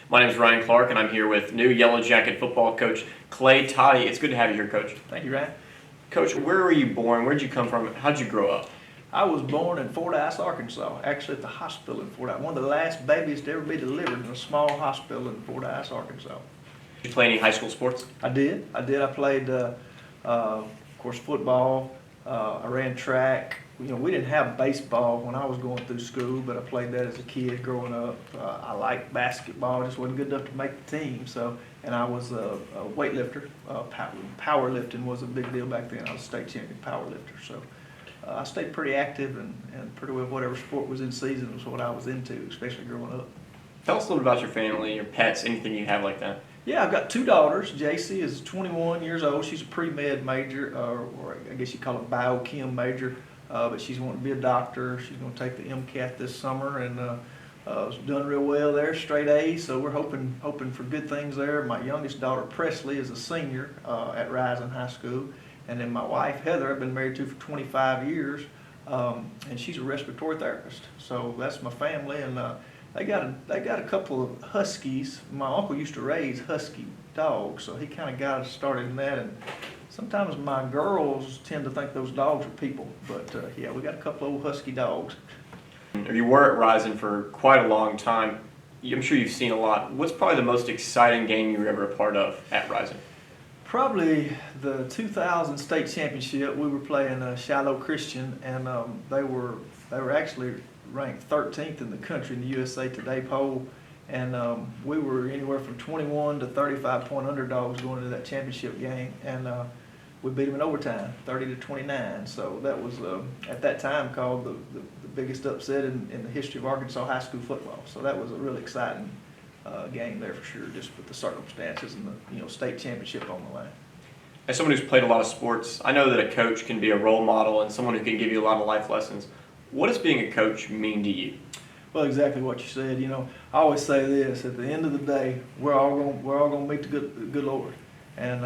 My name is Ryan Clark, and I'm here with new Yellow Jacket football coach Clay Totty. It's good to have you here, Coach. Thank you, Ryan. Coach, where were you born? Where did you come from? How did you grow up? I was born in Fordyce, Arkansas, actually at the hospital in Fordyce. One of the last babies to ever be delivered in a small hospital in Fordyce, Arkansas. Did you play any high school sports? I did. I played, of course, football. I ran track. You know, we didn't have baseball when I was going through school, but I played that as a kid growing up. I liked basketball, just wasn't good enough to make the team. So, and I was a weightlifter. Powerlifting was a big deal back then. I was a state champion powerlifter. So, I stayed pretty active and pretty well whatever sport was in season was what I was into, especially growing up. Tell us a little bit about your family, your pets, anything you have like that. Yeah, I've got two daughters. JC is 21 years old. She's a pre-med major, or I guess you call it biochem major, but she's wanting to be a doctor. She's going to take the MCAT this summer and done real well there, straight A's. So we're hoping for good things there. My youngest daughter, Presley, is a senior at Rising High School. And then my wife, Heather, I've been married to for 25 years, and she's a respiratory therapist. So that's my family, and they got a couple of huskies. My uncle used to raise husky dogs, so he kind of got us started in that. And sometimes my girls tend to think those dogs are people, but yeah, we got a couple of old husky dogs. You were at Rising for quite a long time. I'm sure you've seen a lot. What's probably the most exciting game you were ever a part of at Rising? Probably the 2000 state championship. We were playing Shiloh Christian, and they were actually ranked 13th in the country in the USA Today poll, and we were anywhere from 21 to 35-point underdogs going into that championship game, and we beat them in overtime, 30-29. So that was at that time called the biggest upset in the history of Arkansas high school football. So that was a really exciting game there for sure, just with the circumstances and the state championship on the line. As someone who's played a lot of sports, I know that a coach can be a role model and someone who can give you a lot of life lessons. What does being a coach mean to you? Well, exactly what you said. You know, I always say this: at the end of the day, we're all going to meet the good Lord, and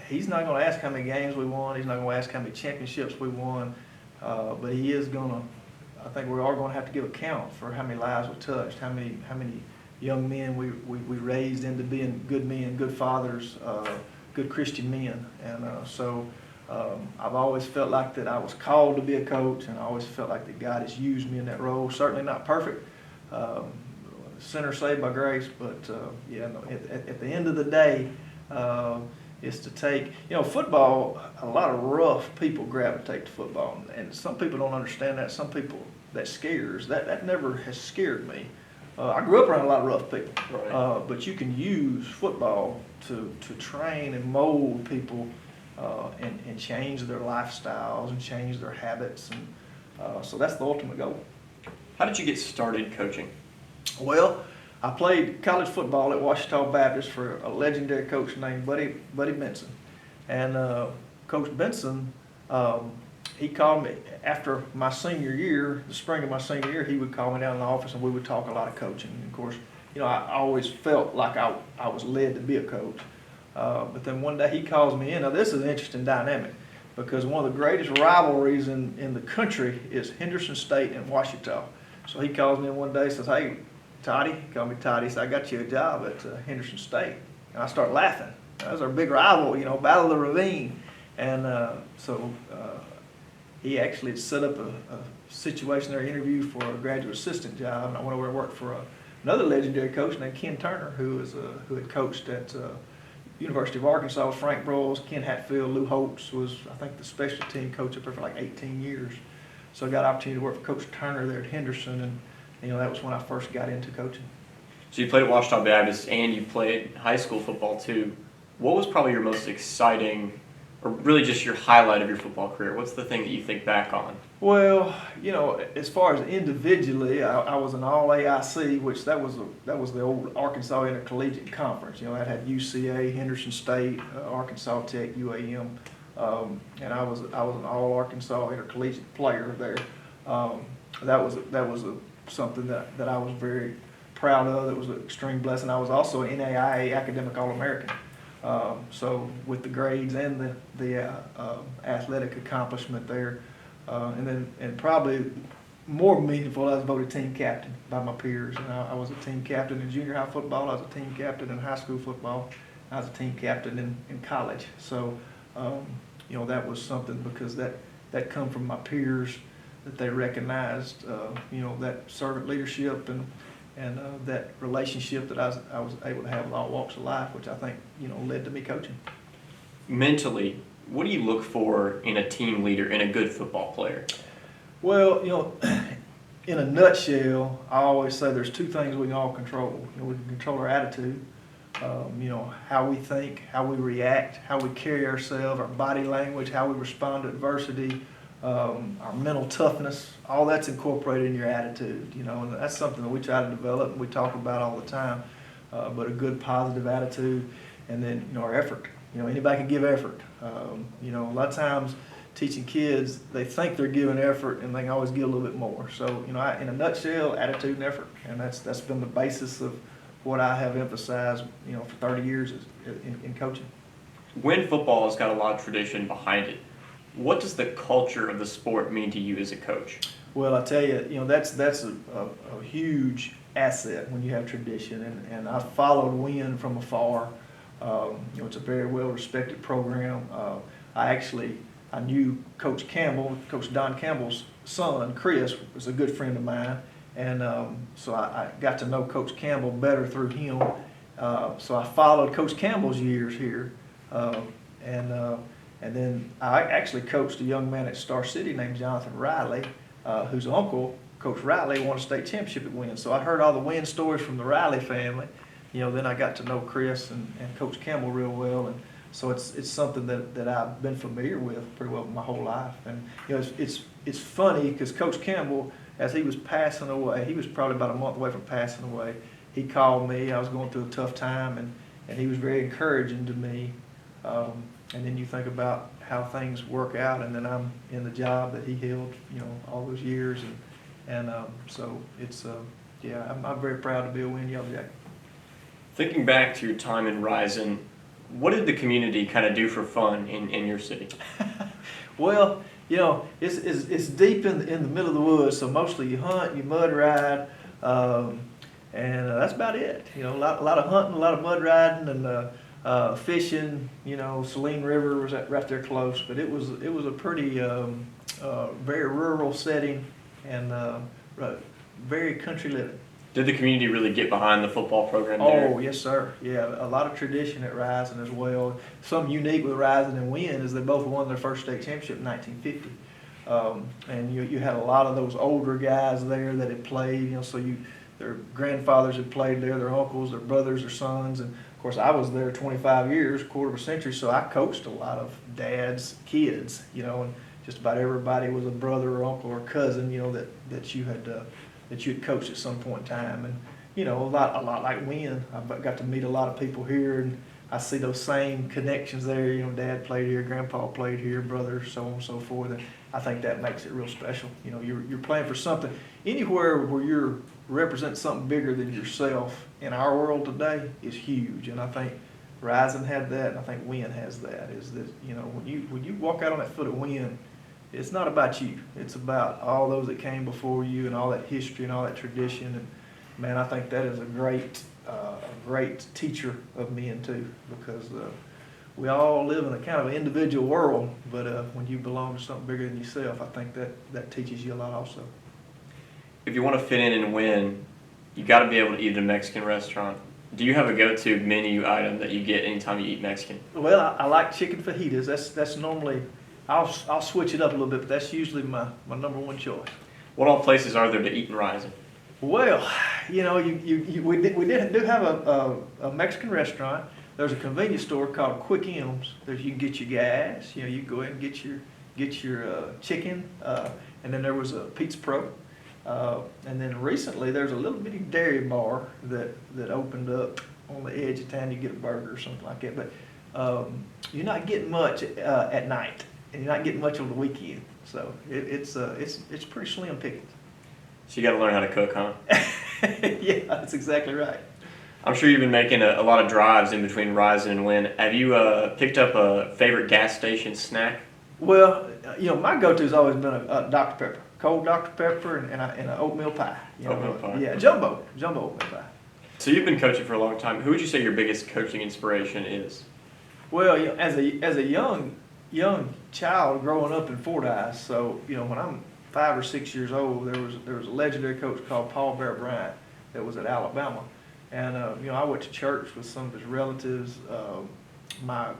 He's not going to ask how many games we won. He's not going to ask how many championships we won, but He is going to. I think we are going to have to give account for how many lives we touched, how many young men we raised into being good men, good fathers, good Christian men, and so. I've always felt like that I was called to be a coach, and I always felt like that God has used me in that role. Certainly not perfect, sinner saved by grace, but yeah, no, at the end of the day, it's to take, football, a lot of rough people gravitate to football, and some people don't understand that. Some people, that scares. That never has scared me. I grew up around a lot of rough people, Right. But you can use football to train and mold people and change their lifestyles and change their habits, and so that's the ultimate goal. How did you get started coaching? Well, I played college football at Ouachita Baptist for a legendary coach named Buddy Benson, and Coach Benson, he called me after my senior year, the spring of my senior year. He would call me down in the office, and we would talk a lot of coaching. And of course, I always felt like I was led to be a coach. But then one day he calls me in. Now this is an interesting dynamic because one of the greatest rivalries in the country is Henderson State and Ouachita. So he calls me in one day and says, "Hey, Totty," he called me Totty, he said, "I got you a job at Henderson State." And I start laughing. That was our big rival, Battle of the Ravine. And so he actually had set up a situation there, interview for a graduate assistant job. And I went over and worked for another legendary coach named Ken Turner, who had coached at University of Arkansas with Frank Broyles, Ken Hatfield, Lou Holtz was, I think, the special team coach up there for like 18 years. So I got an opportunity to work for Coach Turner there at Henderson, and that was when I first got into coaching. So you played at Ouachita Baptist and you played high school football too. What was probably your most exciting, or really just your highlight of your football career? What's the thing that you think back on? Well, as far as individually, I was an All-AIC, which that was the old Arkansas Intercollegiate Conference. That had UCA, Henderson State, Arkansas Tech, UAM, and I was an All-Arkansas Intercollegiate player there. That was something that I was very proud of. That was an extreme blessing. I was also an NAIA Academic All-American. So with the grades and the athletic accomplishment there. And probably more meaningful, I was voted team captain by my peers. And I was a team captain in junior high football. I was a team captain in high school football. I was a team captain in college. So, that was something because that come from my peers that they recognized, that servant leadership and that relationship that I was able to have with all walks of life, which I think, led to me coaching. Mentally, what do you look for in a team leader, in a good football player? Well, in a nutshell, I always say there's two things we can all control. We can control our attitude, how we think, how we react, how we carry ourselves, our body language, how we respond to adversity, our mental toughness. All that's incorporated in your attitude, and that's something that we try to develop and we talk about all the time. But a good positive attitude, and then our effort. Anybody can give effort. A lot of times teaching kids, they think they're giving effort and they can always give a little bit more. So, in a nutshell, attitude and effort. And that's been the basis of what I have emphasized, for 30 years in coaching. When football has got a lot of tradition behind it, what does the culture of the sport mean to you as a coach? Well, I tell you, that's a huge asset when you have tradition. And I followed Win from afar. It's a very well-respected program. I knew Coach Campbell, Coach Don Campbell's son, Chris, was a good friend of mine. And so I got to know Coach Campbell better through him. So I followed Coach Campbell's years here. And then I actually coached a young man at Star City named Jonathan Riley, whose uncle, Coach Riley, won a state championship at Win. So I heard all the Win stories from the Riley family. Then I got to know Chris and Coach Campbell real well. And so it's something that I've been familiar with pretty well my whole life. And it's funny because Coach Campbell, as he was passing away, he was probably about a month away from passing away. He called me. I was going through a tough time, and he was very encouraging to me. And then you think about how things work out, and then I'm in the job that he held, all those years, and so it's I'm very proud to be a Win Yellow Jacket. Thinking back to your time in Rising, what did the community kind of do for fun in your city? Well, it's deep in the middle of the woods, so mostly you hunt, you mud ride, and that's about it. A lot of hunting, a lot of mud riding, and fishing. Saline River was right there close, but it was a pretty very rural setting and very country living. Did the community really get behind the football program there? Oh, yes, sir. Yeah, a lot of tradition at Rising as well. Something unique with Rising and Win is they both won their first state championship in 1950. And you had a lot of those older guys there that had played, so their grandfathers had played there, their uncles, their brothers, their sons. And, of course, I was there 25 years, quarter of a century, so I coached a lot of dads' kids, and just about everybody was a brother or uncle or cousin, that you had coached at some point in time. And, a lot like Win. I got to meet a lot of people here, and I see those same connections there. Dad played here, Grandpa played here, brothers, so on and so forth. And I think that makes it real special. You're playing for something. Anywhere where you're representing something bigger than yourself in our world today is huge. And I think Rising had that, and I think Win has that. Is that when you walk out on that foot of Win, it's not about you. It's about all those that came before you and all that history and all that tradition. And man, I think that is a great teacher of men too, because we all live in a kind of individual world, but when you belong to something bigger than yourself, I think that teaches you a lot also. If you want to fit in and win, you got to be able to eat at a Mexican restaurant. Do you have a go-to menu item that you get anytime you eat Mexican? Well, I like chicken fajitas. That's normally, I'll switch it up a little bit, but that's usually my number one choice. What all places are there to eat in Rising? Well, we do have a Mexican restaurant. There's a convenience store called Quick M's. You can get your gas. You go ahead and get your chicken, and then there was a Pizza Pro. And then recently there's a little bitty dairy bar that opened up on the edge of town. You get a burger or something like that, but you're not getting much at night, and you're not getting much on the weekend. So it's pretty slim pickings. So you got to learn how to cook, huh? Yeah, that's exactly right. I'm sure you've been making a lot of drives in between Rising and Win. Have you picked up a favorite gas station snack? Well, my go-to has always been a Dr. Pepper. cold Dr. Pepper and an oatmeal pie. Oatmeal pie. Yeah, jumbo oatmeal pie. So you've been coaching for a long time. Who would you say your biggest coaching inspiration is? Well, as a young child growing up in Fordyce, so when I'm 5 or 6 years old, there was a legendary coach called Paul Bear Bryant that was at Alabama, and I went to church with some of his relatives. My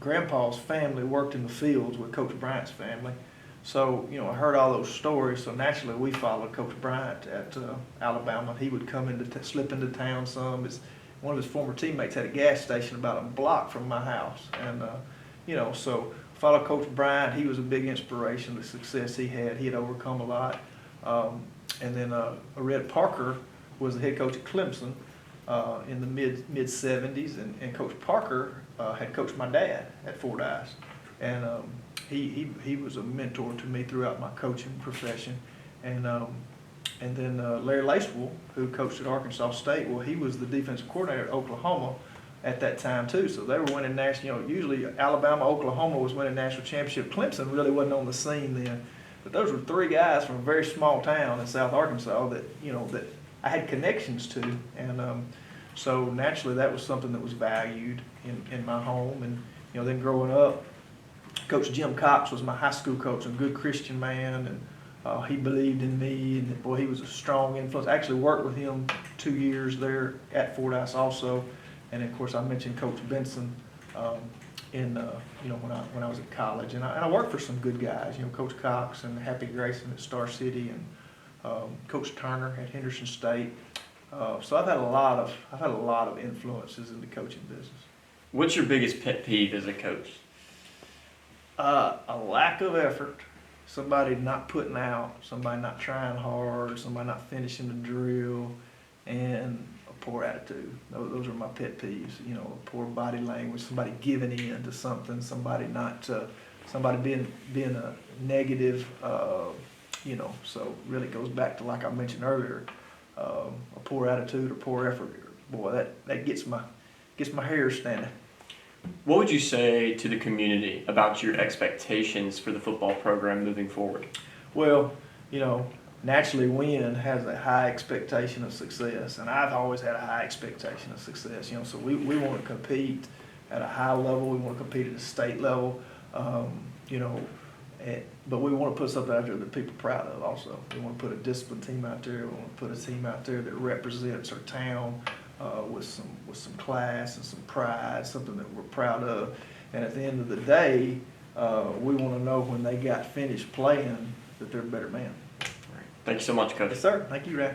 grandpa's family worked in the fields with Coach Bryant's family, so I heard all those stories. So naturally, we followed Coach Bryant at Alabama. He would come slip into town some. One of his former teammates had a gas station about a block from my house, and so followed Coach Bryant. He was a big inspiration. The success he had overcome a lot. And then Red Parker was the head coach at Clemson in the mid '70s, and Coach Parker had coached my dad at Fordyce, and he was a mentor to me throughout my coaching profession, and then Larry Lacewell, who coached at Arkansas State, well, he was the defensive coordinator at Oklahoma at that time too. So they were winning national. Usually Alabama, Oklahoma was winning national championship. Clemson really wasn't on the scene then, but those were three guys from a very small town in South Arkansas that that I had connections to, and so naturally that was something that was valued in my home. And then growing up, Coach Jim Cox was my high school coach, a good Christian man, and he believed in me, and boy, he was a strong influence. I actually worked with him 2 years there at Fordyce also, and of course I mentioned Coach Benson when I was at college, and I worked for some good guys, Coach Cox and Happy Grayson at Star City, and Coach Turner at Henderson State. So I've had a lot of influences in the coaching business. What's your biggest pet peeve as a coach? A lack of effort, somebody not putting out, somebody not trying hard, somebody not finishing the drill, and a poor attitude. Those are my pet peeves. A poor body language, somebody giving in to something, somebody being a negative. So really goes back to, like I mentioned earlier, a poor attitude or poor effort. Boy, that gets my hair standing. What would you say to the community about your expectations for the football program moving forward? Well, naturally Wynn has a high expectation of success, and I've always had a high expectation of success. So we want to compete at a high level. We want to compete at a state level. But we want to put something out there that people are proud of also. We want to put a disciplined team out there. We want to put a team out there that represents our town with some class and some pride, something that we're proud of. And at the end of the day, we want to know when they got finished playing that they're a better man. Thank you so much, Coach. Yes, sir. Thank you, Ray.